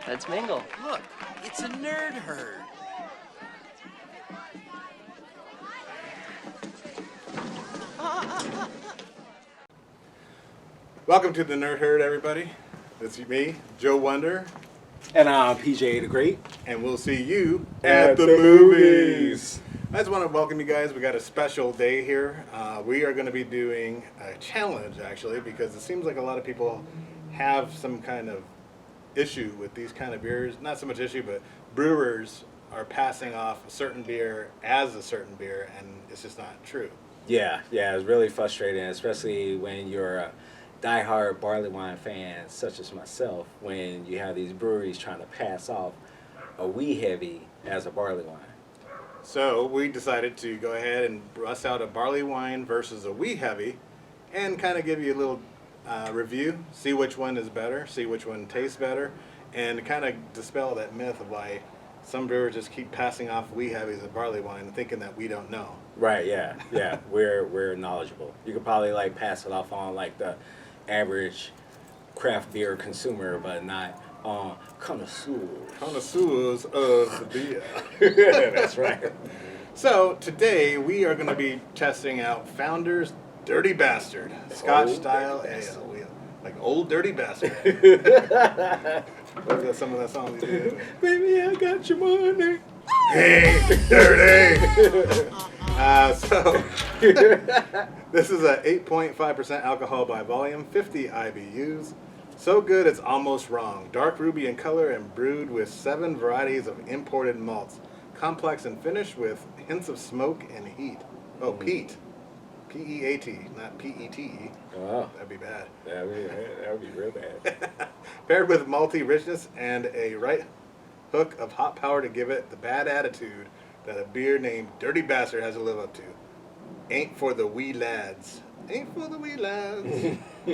Let's mingle. Look, it's a nerd herd. Welcome to the Nerd Herd, everybody. It's me, Joe Wonder, And I'm PeaJayTheGr8. and we'll see you At the movies. I just want to welcome you guys. We got a special day here. We are going to be doing a challenge, actually, because it seems like a lot of people have some kind of issue with these kind of beers. Not so much issue, but brewers are passing off a certain beer as a certain beer, and it's just not true. Yeah, it's really frustrating, especially when you're a diehard Barleywine fan, such as myself, when you have these breweries trying to pass off a wee heavy as a Barleywine. So we decided to go ahead and bust out a barley wine versus a wee heavy and kind of give you a little review, see which one is better, see which one tastes better, and kind of dispel that myth of why some brewers just keep passing off wee heavies of barley wine thinking that we don't know. Right, yeah. We're knowledgeable. You could probably like pass it off on like the average craft beer consumer, but not on connoisseurs. Connoisseurs of the beer. That's right. So today we are going to be testing out Founder's Dirty Bastard, Scotch style ale. Like Old Dirty Bastard. What was some of that song we did? Baby, I got your money. Hey, dirty! This is a 8.5% alcohol by volume, 50 IBUs. So good it's almost wrong. Dark ruby in color and brewed with 7 varieties of imported malts. Complex and finished with hints of smoke and heat. Oh, peat. P-E-A-T, not P-E-T-E. Oh, That'd be bad. that would be real bad. Paired with malty richness and a right hook of hot power to give it the bad attitude that a beer named Dirty Bastard has to live up to. Ain't for the wee lads. Ain't for the wee lads. All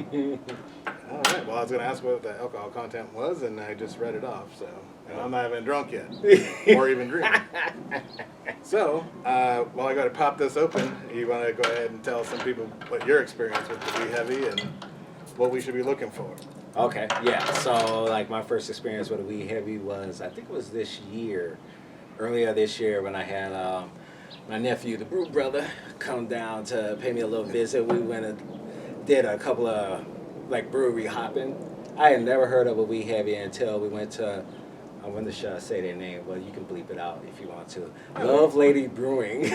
right. Well, I was going to ask what the alcohol content was, and I just read it off. So, and I'm not even drunk yet, or even drinking. So, while I got to pop this open, you want to go ahead and tell some people what your experience with the wee heavy and what we should be looking for. Okay, yeah. So, like, my first experience with a wee heavy was, I think it was this year, earlier this year, when I had my nephew, the brew brother, come down to pay me a little visit. We went and did a couple of, like, brewery hopping. I had never heard of a wee heavy until we went to, I wonder should I say their name, but you can bleep it out if you want to. Love Lady Brewing.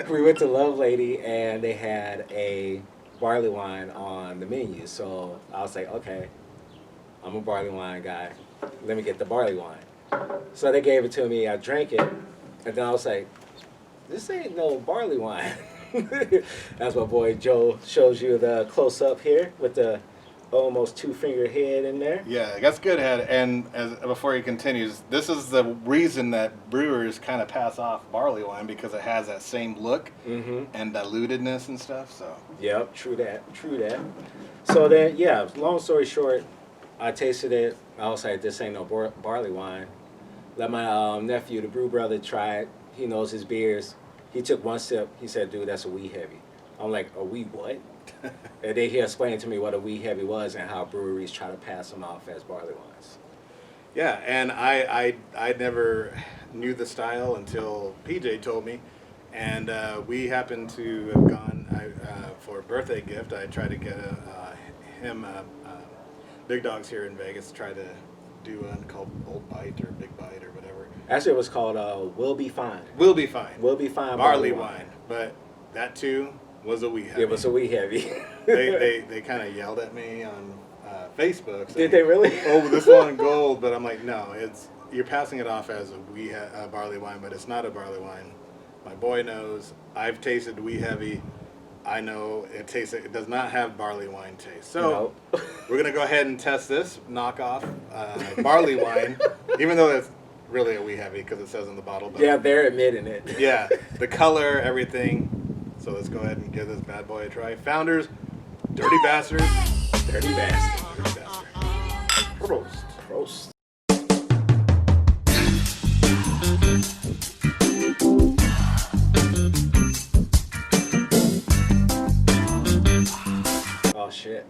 We went to Love Lady, and they had a barley wine on the menu. So I was like, okay, I'm a barley wine guy. Let me get the barley wine. So they gave it to me. I drank it, and then I was like, this ain't no barley wine. That's my boy Joe shows you the close-up here with the almost 2-finger head in there. Yeah, that's good, Head. And before he continues, this is the reason that brewers kind of pass off barley wine, because it has that same look and dilutedness and stuff. So. Yep, true that. So then, yeah, long story short, I tasted it. I was like, this ain't no barley wine. Let my nephew, the brew brother, try it. He knows his beers. He took one sip. He said, dude, that's a wee heavy. I'm like, a wee what? And then he explained to me what a wee heavy was and how breweries try to pass them off as barley wines. Yeah, and I never knew the style until PJ told me, and we happened to have gone for a birthday gift. I tried to get him Big Dogs here in Vegas, try to do one called Old Bite or Big Bite or whatever. Actually, it was called We'll Be Fine. We'll Be Fine. We'll Be Fine barley wine, but that too was a wee heavy. It was a wee heavy. they kind of yelled at me on Facebook. Saying, Did they really? Oh, this one gold, but I'm like, no, you're passing it off as a barley wine, but it's not a barley wine. My boy knows. I've tasted wee heavy. I know it does not have barley wine taste. So we're gonna go ahead and test this knockoff barley wine, even though that's really a wee heavy because it says in the bottle. But yeah, they're admitting it. Yeah, the color, everything. So let's go ahead and give this bad boy a try. Founders, Dirty Bastard. Dirty bastard. Dirty Bastard. Prost. Prost. Oh shit.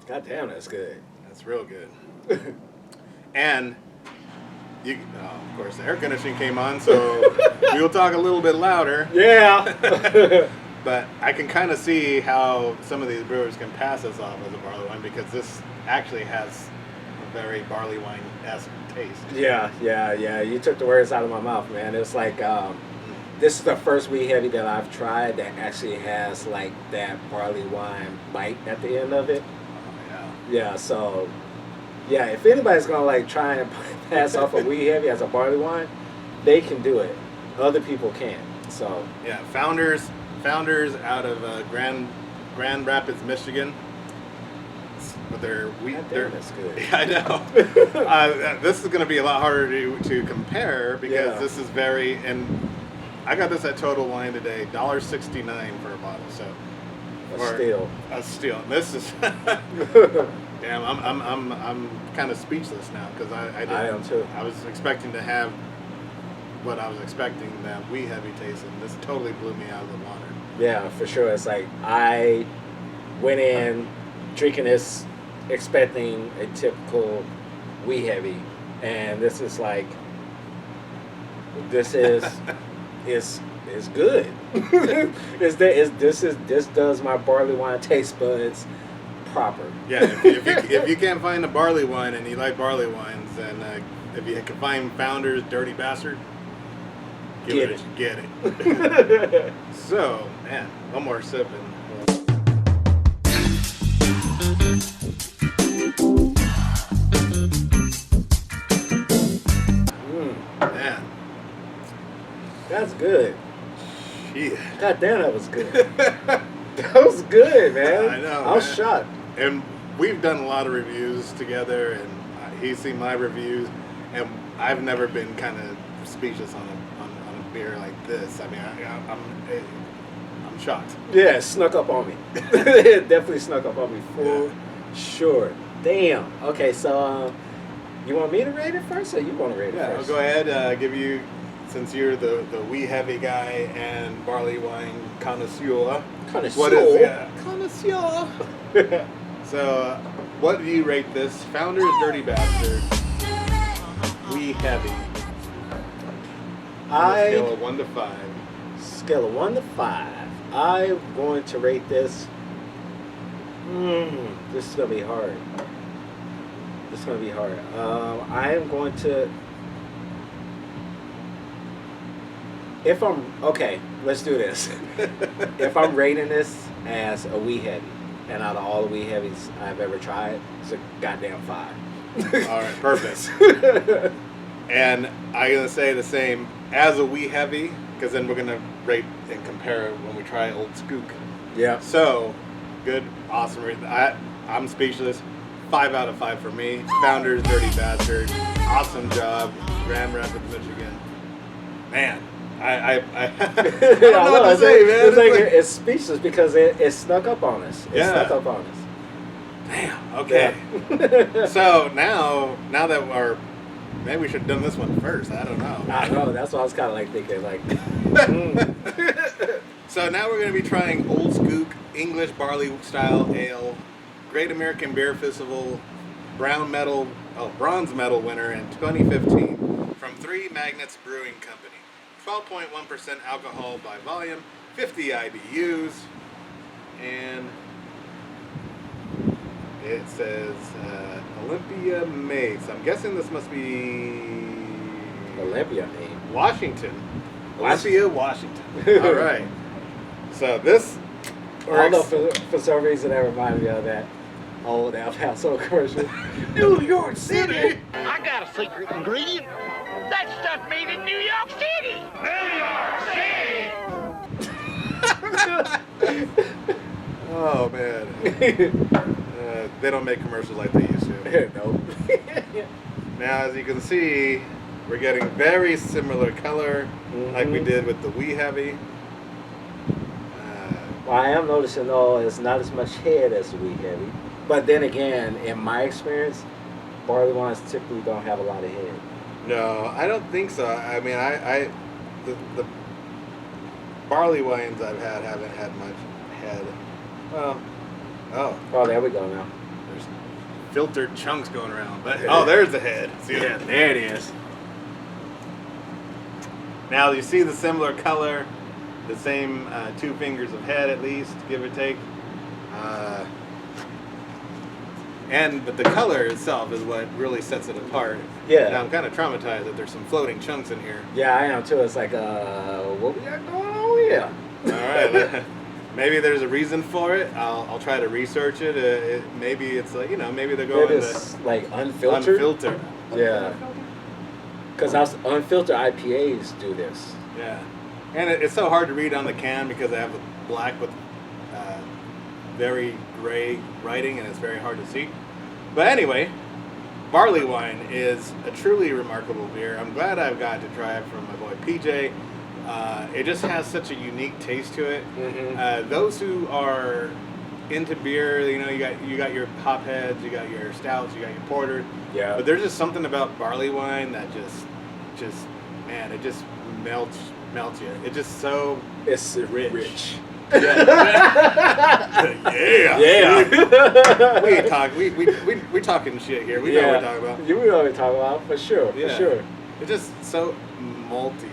God damn, that's good. That's It's real good. And you, of course, the air conditioning came on, so we will talk a little bit louder. Yeah. But I can kind of see how some of these brewers can pass this off as a barley wine because this actually has a very barley wine-esque taste. Yeah. You took the words out of my mouth, man. It's like this is the first wee heavy that I've tried that actually has like that barley wine bite at the end of it. Oh, Yeah. So, yeah, if anybody's gonna like try and pass off a wee heavy as a barley wine, they can do it. Other people can't. So. Yeah, Founders out of Grand Rapids, Michigan. But That's good. Yeah, I know. This is going to be a lot harder to compare because this is very, and I got this at Total Wine today, $1.69 for a bottle. So a steal. And this is damn. I'm kind of speechless now because I am too. I was expecting to have what I was expecting, that wee heavy taste, and this totally blew me out of the water. Yeah, for sure. It's like I went in drinking this expecting a typical wee heavy, and this is like this is good. This does my barley wine taste buds proper. Yeah, if you can't find a barley wine and you like barley wines, then if you can find Founders Dirty Bastard, get it. So, man, one more sip and man, that's good. Yeah. God damn, that was good. That was good, man. I know. I was shocked. And we've done a lot of reviews together, and he's seen my reviews, and I've never been kind of speechless on a beer like this. I mean, I'm shocked. Yeah, it snuck up on me. It definitely snuck up on me for sure. Damn. Okay, so you want me to rate it first, or you want to rate it Yeah, first? I'll go ahead. Give you, since you're the wee heavy guy and barley wine connoisseur. Connoisseur. So, what do you rate this Founders Dirty Bastard wee heavy? Scale of 1 to 5. Scale of 1 to 5. I'm going to rate this. This is gonna be hard. I am going to. If I'm okay, let's do this. If I'm rating this as a wee heavy, and out of all the wee heavies I've ever tried, it's a goddamn 5. All right, perfect. And I'm gonna say the same as a wee heavy, because then we're gonna rate and compare when we try Old Skoot. Yeah. So, good, awesome. I'm speechless. 5 out of 5 for me. Founders Dirty Bastard. Awesome job. Grand Rapids, Michigan. Man, I don't know what to say, man. It's speechless because it snuck up on us. Damn. Okay. Yeah. So now that maybe we should have done this one first. I don't know. I know. That's what I was kind of like thinking. Like. So now we're going to be trying Old Skoot English Barley Style Ale, Great American Beer Festival, bronze medal winner in 2015 from 3 Magnets Brewing Company. 12.1% alcohol by volume, 50 IBUs, and it says Olympia made. So I'm guessing this must be Olympia made. Washington. Olympia, Washington. All right. So this. I don't know, for some reason that reminded me of that old El Paso commercial. New York City. I got a secret ingredient. That stuff made in New York City. New York City. Oh man. They don't make commercials like they used to. Nope. Now, as you can see, we're getting very similar color, like we did with the wee heavy. Well, I am noticing though, it's not as much head as the wee heavy. But then again, in my experience, barley wines typically don't have a lot of head. No, I don't think so. I mean, the barley wines I've had haven't had much head. Well, Oh, there we go now. there's unfiltered chunks going around. But oh, there's the head. See Yeah, that? there it is. Now you see the similar color, the same 2 fingers of head at least, give or take. But the color itself is what really sets it apart. Yeah. Now I'm kind of traumatized that there's some floating chunks in here. Yeah, I am too. It's like, what we got going on here? All right. Maybe there's a reason for it. I'll try to research it. Maybe it's like, maybe they're going It's like unfiltered. unfiltered. Yeah. Because unfiltered IPAs do this. Yeah. And it's so hard to read on the can because I have a black with very gray writing and it's very hard to see. But anyway, Barleywine is a truly remarkable beer. I'm glad I've got to try it from my boy PJ. It just has such a unique taste to it. Mm-hmm. Those who are into beer, you got your hop heads, you got your stouts, you got your porters. Yeah. But there's just something about Barleywine that just man, it just melts you. It's just so It's rich. Yeah. Yeah. We ain't talking. We talking shit here. We know what we're talking about. You know what we're talking about, for sure. Yeah. For sure. It's just so malty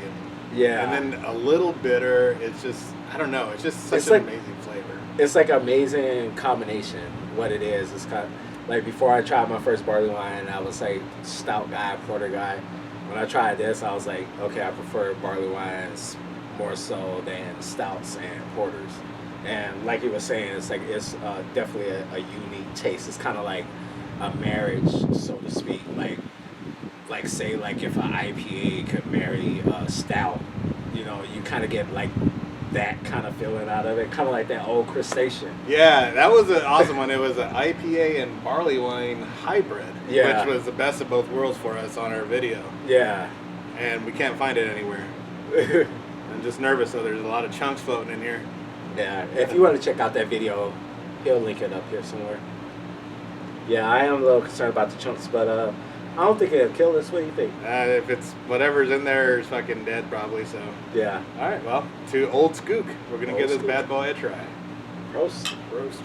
Yeah. and then a little bitter. It's just, I don't know. It's just such It's an like- amazing flavor. It's like an amazing combination. What it is, it's kind of like before I tried my first barley wine, I was like stout guy, porter guy. When I tried this, I was like, okay, I prefer barley wines more so than stouts and porters. And like you were saying, it's like it's definitely a unique taste. It's kind of like a marriage, so to speak. Like say like if an IPA could marry a stout, you kind of get like that kind of feeling out of it, kind of like that old crustacean. Yeah, that was an awesome one. It was an IPA and barley wine hybrid, Yeah. which was the best of both worlds for us on our video. Yeah. And we can't find it anywhere. I'm just nervous, so there's a lot of chunks floating in here. Yeah, if you want to check out that video, he'll link it up here somewhere. Yeah, I am a little concerned about the chunks, but I don't think it'll kill us. What do you think? If it's whatever's in there is fucking dead, probably. So, Yeah. all right. Well, to Old Skook, we're gonna Old give this Skook. bad boy a try. Roast. Roast.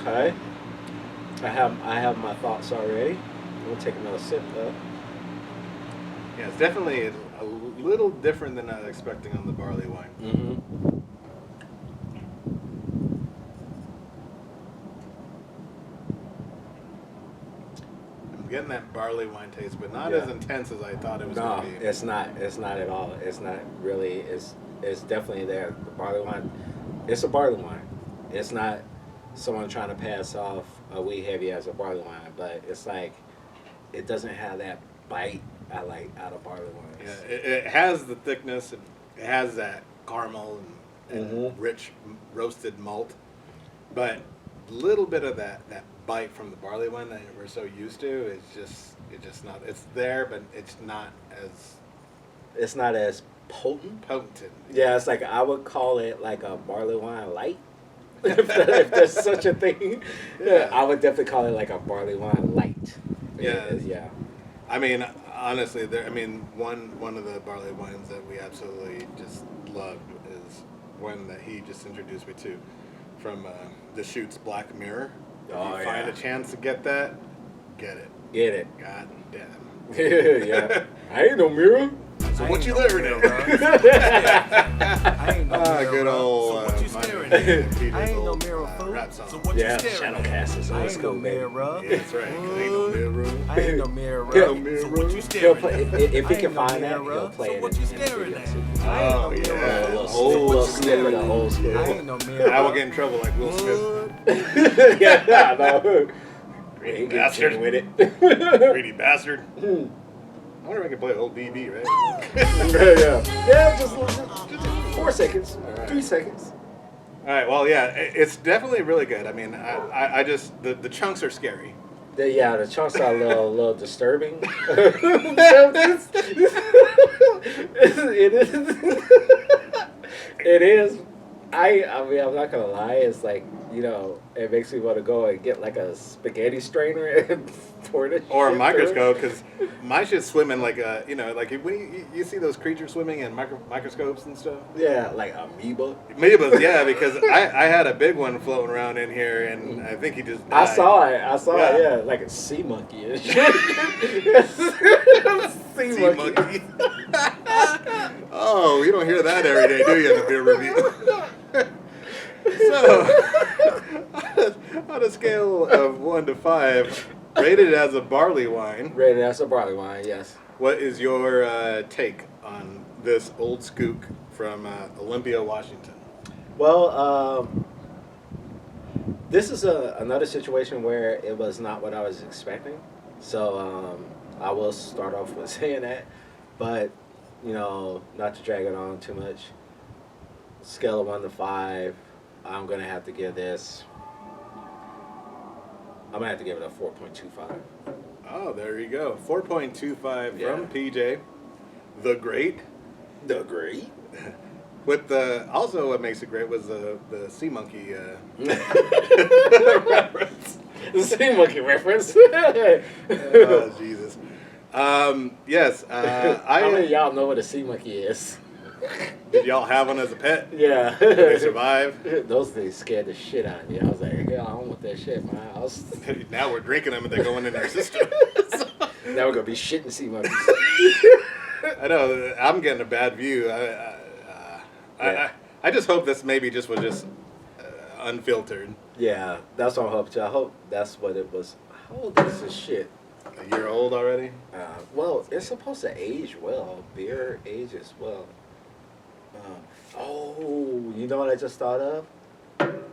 Okay. I have my thoughts already. We'll take another sip though. Yeah, it's definitely a little different than I was expecting on the barley wine. Mm-hmm. I'm getting that barley wine taste, but not Yeah. as intense as I thought it was No, going to be. it's not. It's not at all. It's not really. It's definitely there. The barley wine. It's a barley wine. It's not someone trying to pass off a wee heavy as a barley wine, but it's like it doesn't have that bite I like out of barley wines. Yeah, it has the thickness, and it has that caramel and Mhm. rich roasted malt, but a little bit of that bite from the barley wine that we're so used to is just not. It's there, but it's not as It's not as potent. potent. Yeah, it's like I would call it like a barley wine light. if there's such a thing. Yeah. I would definitely call it like a barley wine light. Yeah. Yeah. I mean, honestly, one of the barley wines that we absolutely just loved is one that he just introduced me to from the Shoots Black Mirror. If Oh, you find yeah. a chance to get that, get it. Get it. God damn. Yeah. I ain't no mirror. So I what ain't you no living mirror, in? I ain't no mirror. Good old. So what you Mike staring and at? PJ's I ain't no old, mirror, fool. rap song. So what Yeah, you staring at? Shadowcast is I old ain't no school, baby. mirror. Yeah, that's right. 'Cause ain't no mirror. I ain't no mirror. Yeah. So what you He'll staring play, at? if he I can ain't no find that, mirror. he'll play So it what in you the staring video at? too. I ain't Oh, no yeah. mirror. A little, Old little school. snippet of old school. I ain't no mirror. I will get in trouble like Will Smith. Yeah, no. Greedy Ain't get bastard. jiggy with it. Greedy bastard. I wonder if I can play old BB, right? Yeah, just 4 seconds, 3 seconds. All right. Well, yeah, it's definitely really good. I mean, I just the chunks are scary. Yeah, the chunks are a little disturbing. It is I mean, I'm not gonna lie. It's like, you know, it makes me want to go and get like a spaghetti strainer and pour it. Or a microscope, because my shit's swimming like a, you know, like when you see those creatures swimming in microscopes and stuff. Yeah, like amoeba. Amoebas, yeah, because I had a big one floating around in here, and I think he just died. I saw it, yeah, like a sea monkey and shit. sea monkey. Oh, you don't hear that every day, do you, in the beer review? So, on a scale of 1 to 5, rated as a barley wine. Rated as a barley wine, yes. What is your take on this old Skoot from Olympia, Washington? Well, this is another situation where it was not what I was expecting. So I will start off with saying that. But, you know, not to drag it on too much. Scale of 1 to 5, I'm going to have to give this, I'm going to have to give it a 4.25. Oh, there you go. 4.25 Yeah. from PJ. The Great. The Great. With the, also what makes it great was the sea monkey reference. The sea monkey reference. Oh, Jesus. Yes. How many of y'all know what a sea monkey is? Did y'all have one as a pet? Yeah. Did they survive? Those things scared the shit out of me. I was like, hell, I don't want that shit in my house. Now we're drinking them and they're going in our system. Now we're going to be shitting sea monkeys. I know. I'm getting a bad view. I just hope this maybe just was just unfiltered. Yeah, that's what I hope too. I hope that's what it was. How old is this shit? A year old already? Well, it's supposed to age well. Beer ages well. Oh, you know what I just thought of?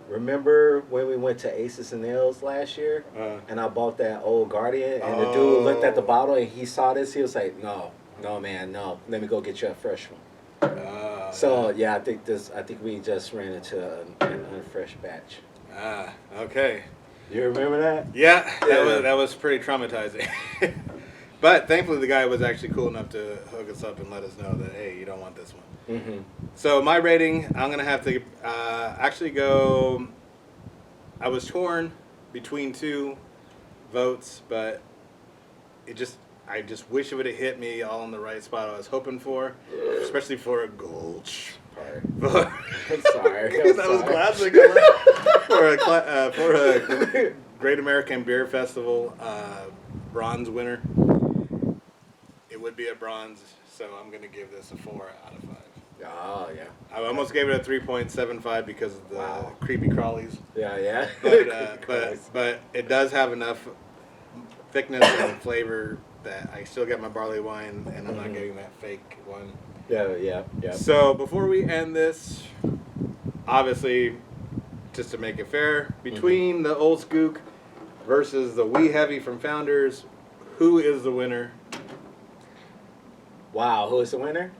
Remember when we went to Aces and Nails last year? And I bought that old Guardian, and the dude looked at the bottle and he saw this. He was like, no, man, no. Let me go get you a fresh one. So yeah, I think we just ran into an unfresh batch. Okay. You remember that? Yeah, that was pretty traumatizing. But thankfully the guy was actually cool enough to hook us up and let us know that, hey, you don't want this one. Mm-hmm. So my rating, I'm going to have to actually go, I was torn between 2 votes, but I just wish it would have hit me all in the right spot I was hoping for, especially for a Gulch. I'm sorry. That was classic. For a Great American Beer Festival bronze winner, it would be a bronze, so I'm going to give this a 4 out of 5. Oh, yeah. I almost gave it a 3.75 because of the creepy crawlies. Yeah. But it does have enough thickness and flavor that I still get my barley wine, and I'm not getting that fake one. Yeah. So before we end this, obviously, just to make it fair, between the Old Skoot versus the Wee Heavy from Founders, who is the winner? Wow, who is the winner?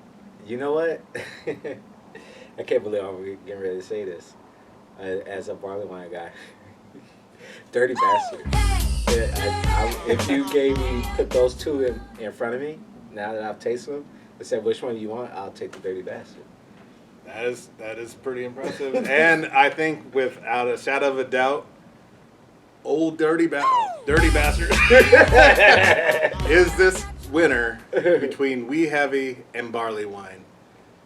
You know what? I can't believe I'm getting ready to say this. As a barley wine guy. Dirty Bastard. If you put those 2 in front of me, now that I've tasted them, and said which one you want, I'll take the Dirty Bastard. That is pretty impressive. And I think without a shadow of a doubt, old Dirty Bastard is this winner between Wee Heavy and Barley Wine.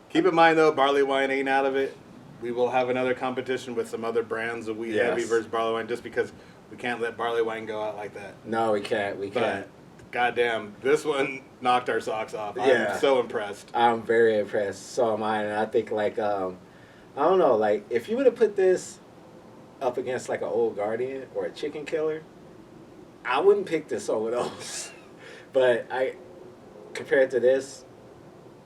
Keep in mind though, Barley Wine ain't out of it. We will have another competition with some other brands of Wee Heavy versus Barley Wine, just because we can't let Barley Wine go out like that. No, we can't. But goddamn, this one knocked our socks off. Yeah. I'm so impressed. I'm very impressed. So am I. And I think, like, I don't know, like, if you would have put this up against, like, an Old Guardian or a Chicken Killer, I wouldn't pick this over those. But compared to this,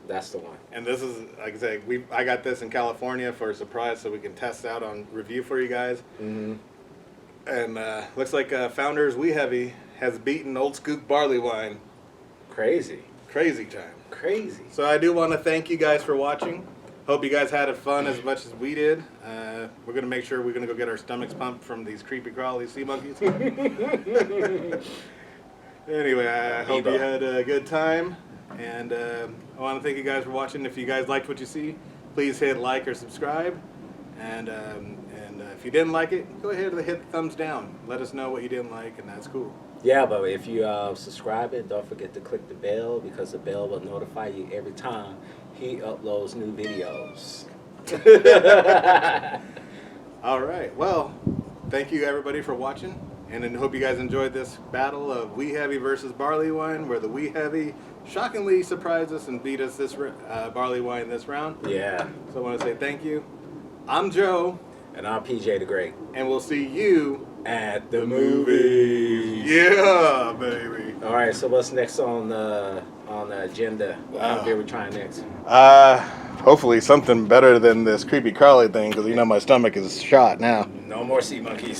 that's the one. And this is, like I say, I got this in California for a surprise, so we can test out on review for you guys. Mm-hmm. And looks like Founders Wee Heavy has beaten Old Skoot Barley Wine. Crazy time. Crazy. So I do want to thank you guys for watching. Hope you guys had fun as much as we did. We're going to make sure we're going to go get our stomachs pumped from these creepy crawly sea monkeys. Anyway, I hope you had a good time. And I want to thank you guys for watching. If you guys liked what you see, please hit like or subscribe. And if you didn't like it, go ahead and hit the thumbs down. Let us know what you didn't like, and that's cool. Yeah, but if you subscribe it, don't forget to click the bell because the bell will notify you every time he uploads new videos. All right. Well, thank you everybody for watching, and I hope you guys enjoyed this battle of Wee Heavy versus Barleywine, where the Wee Heavy shockingly surprised us and beat us this Barleywine this round. Yeah. So I want to say thank you. I'm Joe. And I'm PJ the Great. And we'll see you at the movies. Yeah, baby. All right, so what's next on the agenda? What kind of beer we trying next? Hopefully something better than this creepy crawly thing, because you know my stomach is shot now. No more sea monkeys.